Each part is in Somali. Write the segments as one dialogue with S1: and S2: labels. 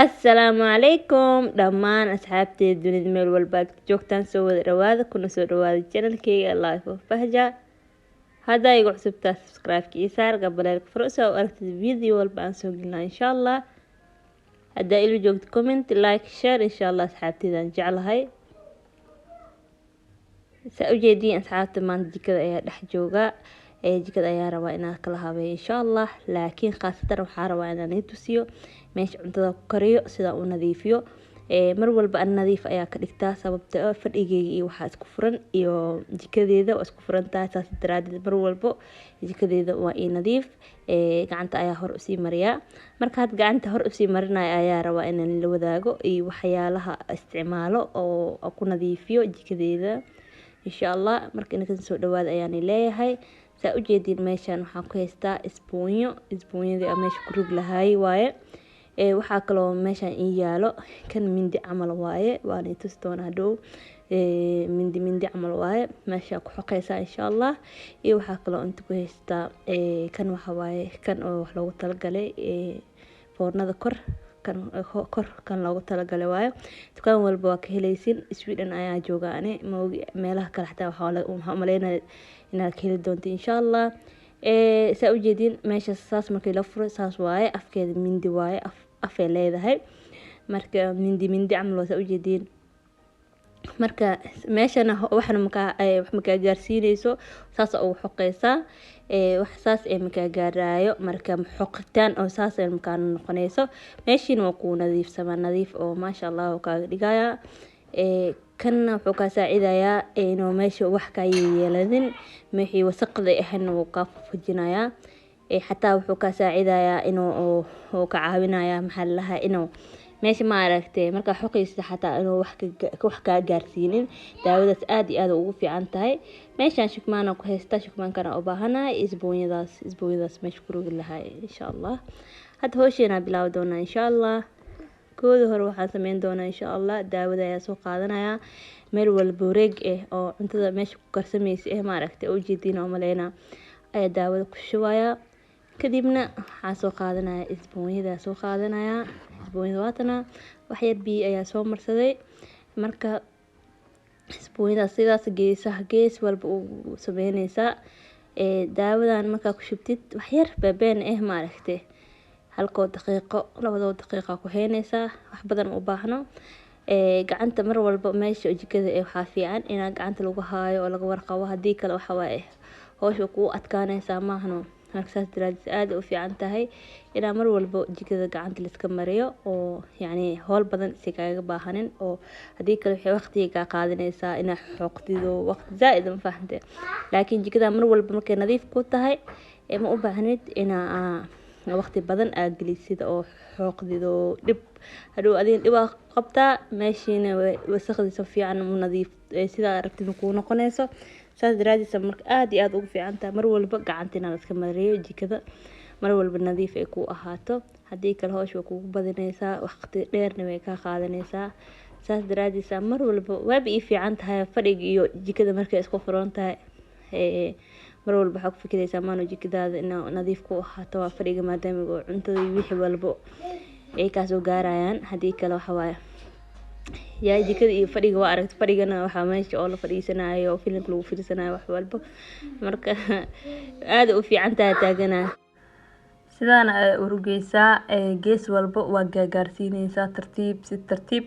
S1: Assalaamu calaykum dhammaan asxaabteyda dunida meel walba aad joogtaan soo wada dhawaada kuna soo dhawaada channelkayga Life of Fahja. Haddaa igu cusubtaa subscribe-ka iyo saar gabaleelka furo soo aragtid video walba aan soo gelina insha Allah. Haddaa ila joogto comment like share insha Allah asxaabteyda aan jeclahay. Saa u jeediin asxaabta maanta jikada ayaa dhex jooga jikada ayaa rabaa inaan kala habeeyo insha Allah, laakiin khaasatan waxaa rabaa inaan idin tusiyo meesha cuntada ku kariyo sida uu nadiifiyo. Mar walba aan nadiif ayaa ka dhigtaa sababtoo ah fadhigayga iyo waxa isku furan iyo jikadeeda waa isku furan tahay, saas daraadeed mar walba jikadeeda waa nadiif. Gacanta ayaa hor usii mariyaa, markaad gacanta hor usii marinayo ayaa rabaa inaan la wadaago iyo waxyaalaha isticmaalo oo ku nadiifiyo jikadeeda insha Allah. Marka inaan soo dhawaad ayaan leeyahay. Saa u jeediin meeshan waxaan ku haystaa isbuunyada aan meesha ku rug lahaay waaye. Waxaa kaloo meeshan ii yaalo kan mindi camal waaye, waan i tusi doonaa hadhow. Mindi camal waaye meesha ku xoqeysaa insha Allah. Iyo waxaa kaloo inta ku haystaa kan waxa waaye kan oo wax loogu talagalay foornada kor kan loogu talagalay waaye. Dukaan walba waa ka helaysin. Sweden ayaa jooga ane meelaha kale xataa waxaan umaleynaa inaad ka heli doonto insha Allah. Saa u jeediin meesha saas markii la furo saas waaye, afkeeda mindi waaye, afay leedahay. Marka mindi camal waa saa u jeediin. Marka meeshana waxna maka gaarsiinayso saas oo xoqeysaa. Wax saas maka gaaraayo marka xoqitaan oo saas maka noqonayso. Meeshiina waa ku nadiif oo maasha Allah kaaga dhigaya. Kanna wuxuu ka saacidayaa inuu meesha wax ka yeeladin, meeshii wasaqda ahna wuu ka fujinayaa. Xataa wuxuu ka saacidayaa inuu ka caawinayaa maxaa lahaa inuu meesha ma aragtay marka xoqeysta xataa inuu wax ka gaarsiinin. Daawadaas aad iyo aad ugu fiican tahay. Meeshan shukmaana ku haysta, shukmaankana u baahanahay isbuunyadaas meesha ku rugi lahaay insha Allah. Hadda hawsheena bilaaw doona insha Allah. Kooda hore waxaan sameyn doonaa insha Allah. Daawada ayaa soo qaadanaya meel walba wareeg oo cuntada meesha ku karsamaysa ma aragtay oo jeedina oo maleena ayaa daawada ku shubaya. Kadibna waxaan soo qaadanaya isbuunyada isbuunyada waatana wax yar biyo ayaa soo marsaday. Marka isbuunyada sidaas gees walba u sameynaysa. Daawadan marka ku shubtid wax yar babeen ma aragtay halkoo daqiiqo 2 daqiiqo ku haynaysa, wax badan u baahno. Gacanta mar walba meesha jikada waxaa fiican in gacanta lagu haayo oo laga warqabo, haddii kale waxa waaye hawsha ku adkaanaysa maahno. Marka saas daraadeed aad u fiican tahay in mar walba jikada gacanta la iska mariyo oo yani hawl badan si kaaga baahanin, oo haddii kale waqti ka qaadanaysa in xoqdido waqti zaid ma fahamtay. Laakiin jikada mar walba markay nadiif ku tahay ma u baahnid in waqti badan aad gelisid oo xoqdido dib hadhow adin dhib qabtaa meeshiina wasaqdiisa fiican u nadiif sida aragtid ku noqonayso. saas daraadeed marka aad iyo aad ugu fiican tahay mar walba gacantina la iska mariyo jikada mar walba nadiif ay ku ahaato. Haddii kale hawsha kugu badinaysaa waqti dheerna way ka qaadanaysaa. saas daraadeed mar walba waa fiican tahay fadhiga iyo jikada markay isku furan tahay. Mar walba waxaa ku fikiraysaa maano jikadaada inaa nadiif ku ahaato waa fadhiga maadaama cuntada iyo wixii walba ay ka soo gaarayaan. Haddii kale waxa waaye yaa jikada iyo fadhiga waa aragtay fadhigana waxa meesha oo la fadhiisanayo filimka lagu fiirsanayo wax walba marka aad u fiican tahay taagana sidaan u rugeysaa gees walba waa gaarsiinaysaa tartiib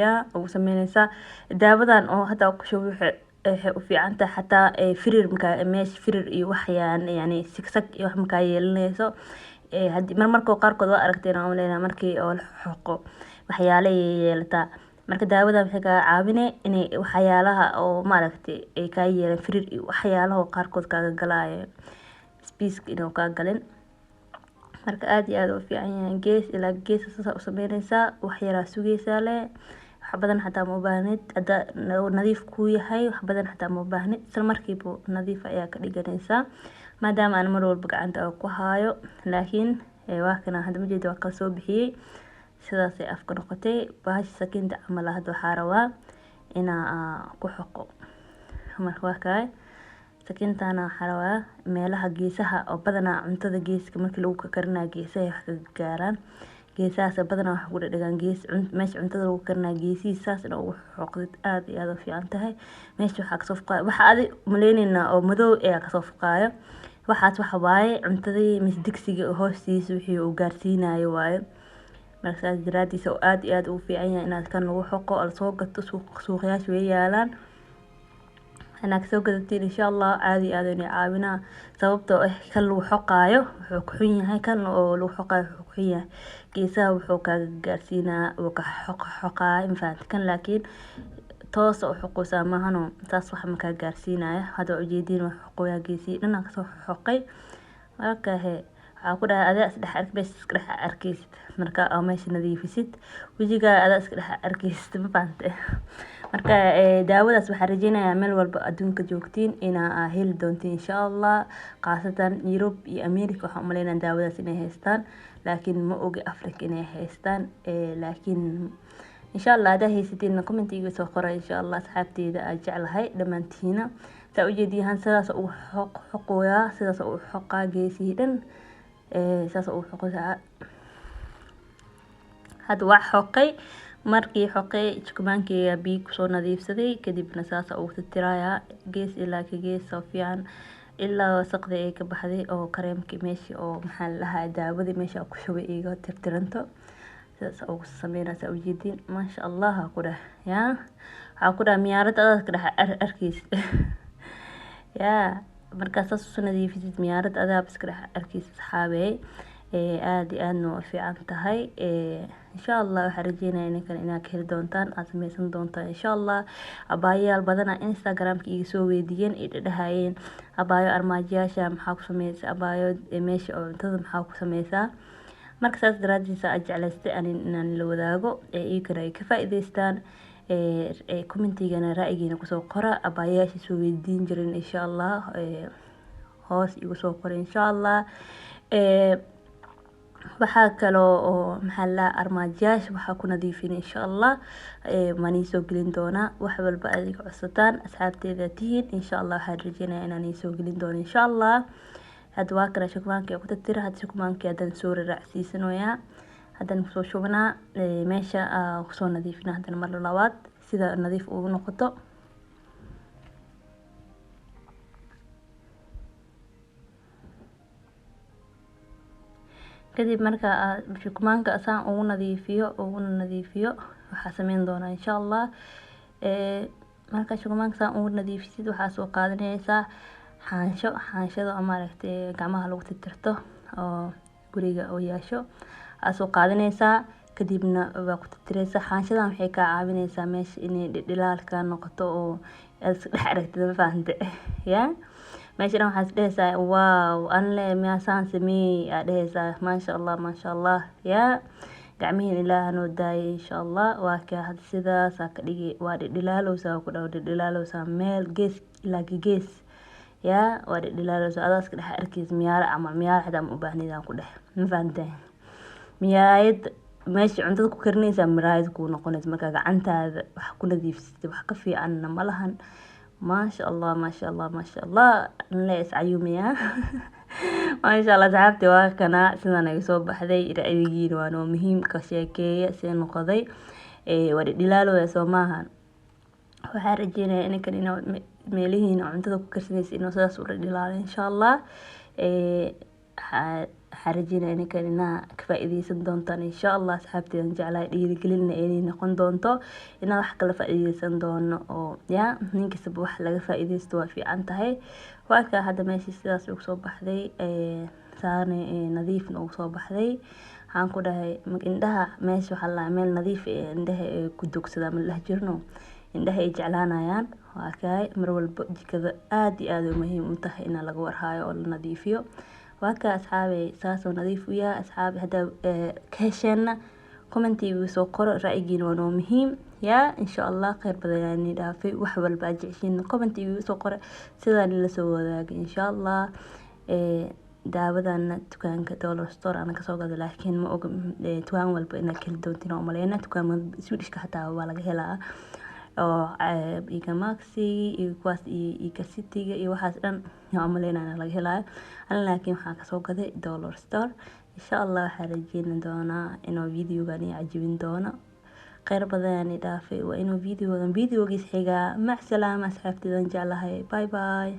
S1: yaa ugu sameynaysaa. Daawadan oo hadda ku shubo waxay u fiican tahay xataa firir meesha firir iyo waxyaan yani sigsag iyo wax markaa yeelanayso. Haddii marmarka qaarkood waa aragtay inaan umaleynaa markii oo la xoqo waxyaalo yeelata. Marka daawada waxay ka caawinay inay waxyaalaha oo ma aragtay ay ka yeelan firir iyo waxyaalaha qaarkood kaaga galaayo space inuu ka galin. Marka aad iyo aad u fiican yahay gees ilaa gees saas u sameynaysaa wax yar sugaysaa le wax badan xataa ma u baahnid. Hadda nadiif ku yahay wax badan xataa ma u baahnid, isla markiiba nadiif ayaa ka dhiganaysaa maadaama aan mar walba gacanta ku haayo. Laakiin waa kana hadda majeedo waa ka soo bixiyay sidaas ay afka noqotay baahash sakiinta camal hadda waxaa rabaa inaa ku xoqo. Marka waa kaay sakiintana waxaa rabaa meelaha geesaha oo badanaa cuntada geeska markii lagu karinayo geesaha wax ka gaaraan geesahaas badanaa waxa ku dhadhagaan gees meesha cuntada lagu karinaa geesihiisaas in ugu xoqdid aad iyo aad u fiican tahay. meesha waxaa kasoo fuqaaya waxa adi maleynayna oo madow ayaa kasoo fuqaaya waxaas waxa waaye cuntadii digsiga hoostiisa wixii uu gaarsiinayo waaye. markaas daraadiisa oo aad iyo aad u fiican yahay inaad kan lagu xoqo oo soo gato suuqyaasha way yaalaan أنا كسوق دتين إن شاء الله عادي آذني عاونا sababtoo kan lagu xoqaayo wuxuu ku xun yahay kan oo lagu xoqaayo wuxuu ku xun yahay geesaha wuxuu ka gaarsiinaa uu ka xoqaa infaant kan laakiin toos oo xoqosa maahano taas wax ma ka gaarsiinaya hada ujeedin wax xoqoya geesi dhanaan ka soo xoqay marka waxaa ku dhahay adaa isdhex arkaysid arkaysid marka oo meesha nadiifisid wajiga adaa isdhex arkaysid ma fahamtay marka daawadaas waxaan rajeynayaa meel walba adduunka joogtiin inaa heli doontiin insha Allah qaasatan Europe iyo America waxaan u maleynayaa daawadaas inay haystaan laakiin ma ogi Africa inay haystaan laakiin insha Allah hadaa haysatiin comment iga soo qora insha Allah asxaabteyda aan jeclahay dhamaantiina saa u jeediyahan sidaas uu xoqoyaa sidaas uu xoqaa geesihi dhan sidaas uu xoqoyaa hada wax xoqay markii xoqay chukmaankii biyo ku soo nadiifsaday kadibna saas uu tirtiraya gees ilaa ka gees soo fiican ilaa wasaqda ay ka baxday oo kareemkii meeshii oo maxaa lahaa daawadii meesha ku shubay iga tirtiranto sidaas uu sameynaa saa u jeedin ma sha Allah ku dhahay yaa waxa ku dhahay miyaarada aad ka dhahay arkaysid yaa markaas soo nadiifisid miyaarada aad iska dhahay arkaysid saxaabay aad iyo aad noo fiican tahay insha Allah waxaan rajeynayaa inaad ka heli doontaan aad sameysan doontaan insha Allah abaayaal badana Instagram-ka iga soo weydiiyeen ee dhahayeen abaayo armaajiyaasha maxaa ku sameysaa abaayo meesha oo cuntada maxaa ku sameysaa marka saas daraadiisa aad jeclaystay inaan la wadaago iyaga ay ka faa'iideystaan commentigana ra'yigiina ku soo qora abaayaasha soo weydiin jireen insha Allah hoos igu soo qora insha Allah waxaa kaloo oo maxaa la armaajiyaasha waxaa ku nadiifin insha Allah mani soo gelin doona wax walba aad iga codsataan asxaabteeda tihiin insha Allah waxaan rajeynayaa inaan soo gelin doono insha Allah hada waa kana shukmaanka ku tirtira hada shukmaanka hadan soo raacsiisanayaa hadan soo shubnaa meesha ku soo nadiifina hadan mar labaad sida nadiif uu noqoto kadib marka shukmaanka asaan ugu nadiifiyo waxa sameyn doona insha Allah marka shukmaanka asaan ugu nadiifisid waxa soo qaadanaysaa xaanshada ama aragtay gacmaha lagu tirtirto oo guriga oo yaasho soo qaadanaysaa kadibna waa ku tirtiraysaa xaanshada waxay ka caawinaysaa meesha inay dhilaalka noqoto oo aad dhex aragtid ma fahamtay yaa meeshan waxaad dhehaysaa wow anle miyaasaan sameeyay aad dhehaysaa ma sha Allah yaa gacmihiin Ilaahay noo daayay insha Allah waa ka had sidaas ka dhigi waa dhilaalowsa ku dhaw dhilaalowsa meel gees ilaa gees yaa waa dhilaalowsa adaas ka dhex arkaysid miyaar ama miyaar xada u baahnidaan ku dhex ma fahamtay miyaayad meesha cuntada ku karinaysa miraayad ku noqonaysa marka gacantaada wax ku nadiifsid wax ka fiican ma lahan ما شاء الله ما شاء الله ما شاء الله ليس عيوميا ما شاء الله تعبت واكنا سنة يصوب بحذي رأيين وانو مهم كشيكية سين قضي ورد دلالو يسوماها وحارجينا إنك إنه ميليهن وعنتدو كرسنيس إنه ساسور دلال إن شاء الله حارجينا إنك إنها كفائدي سندونتان إن شاء الله سحبتي نجعلها إيدي قليلنا إيدي نقون دونتو إنها وحكا لفائدي سندون يا نينك سبوح لغا فائدي استوى في عنتهي وأكا هذا ماشي سيداس وكسو بحذي سارني نظيف وكسو بحذي هانكو دهي إندها ماشي وحلا عميل نظيف إندها كدوك سدا من لهجرنو إندها يجعلانا يان وأكاي مرول بؤجي كذا آدي مهم انتهي إنا لغوار هاي أو نظيفيو وهكا أصحابي ساسو نظيف ويا أصحابي هذا كهشنا كومنتي وسو قرأ رأيين وانو مهم يا إن شاء الله خير بدلاني دافي وحول باجعشين كومنتي وسو قرأ سيدان اللي سوى ذاك إن شاء الله داودان تكان كدولار ستور أنا كسوق هذا لكن ما أقول توان والبقينا كل دونتين وملينا تكان سويدش كحتى ولا هلا oo iga maxi iyo kuwaas iga city iyo waxaas dhan aan maleynaa laga helaayo laakiin waxa ka soo gaday dollar store insha allah waxaan rajeyn doonaa inuu videogan i cajibin doono kheyr badan dhaafay waa inuu videogiis xigaa mac salaama asxaabtaydan jeclahay bye bye